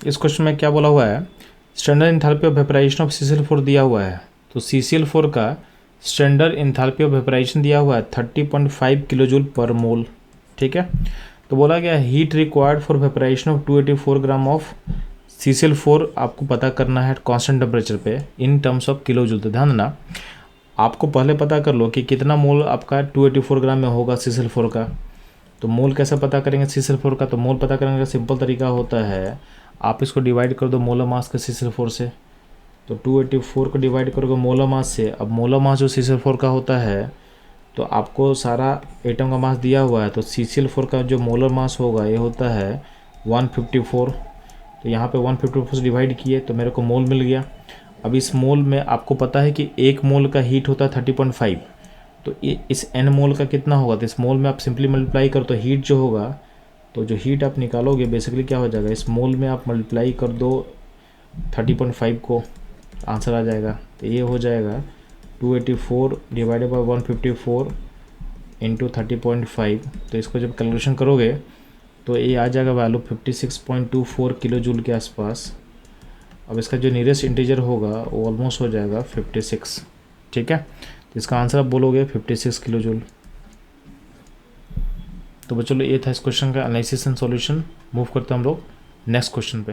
इस क्वेश्चन में क्या बोला हुआ है, standard enthalpy of vaporisation of CCl4 दिया हुआ है। तो CCl4 का स्टैंडर्ड इंथैल्पी ऑफ वेपोराइजेशन दिया हुआ है 30.5 किलो जूल पर मोल। ठीक है, तो बोला गया heat required for vaporisation of 284 gram of CCl4 आपको पता करना है कांस्टेंट टेम्परेचर पे in terms of kilo joule. तो ध्यान देना, आपको पहले पता कर लो कि कितना मोल आपका 284 ग्राम में होगा CCl4 का। तो मोल कैसे पता करेंगे CCl4 का, तो मोल पता करने का सिंपल तरीका होता है, आप इसको डिवाइड कर दो मोलर मास के CCl4 से। तो 284 को डिवाइड करोगे मोलर मास से। अब मोलर मास जो CCl4 का होता है, तो आपको सारा एटम का मास दिया हुआ है, तो CCl4 का जो मोलर मास होगा ये होता है 154। तो यहाँ पे 154 से डिवाइड किए तो मेरे को मोल मिल गया। अब इस मोल में आपको पता है कि एक मोल का हीट होता है 30.5, तो इस n मोल का कितना होगा, तो इस मोल में आप सिंपली मल्टीप्लाई करो तो हीट जो होगा, तो जो हीट आप निकालोगे बेसिकली क्या हो जाएगा, इस मोल में आप मल्टीप्लाई कर दो 30.5 को, आंसर आ जाएगा। तो ये हो जाएगा 284 डिवाइडेड बाई 154 इंटू 30.5। तो इसको जब कैलकुलेशन करोगे तो ये आ जाएगा वैल्यू 56.24 किलो जूल के आसपास। अब इसका जो नियरेस्ट इंटीजर होगा वो ऑलमोस्ट हो जाएगा 56। ठीक है, तो इसका आंसर आप बोलोगे 56 किलो जूल। तो चलो ये था इस क्वेश्चन का एनालिसिस एंड सॉल्यूशन। मूव करते हैं हम लोग नेक्स्ट क्वेश्चन पे।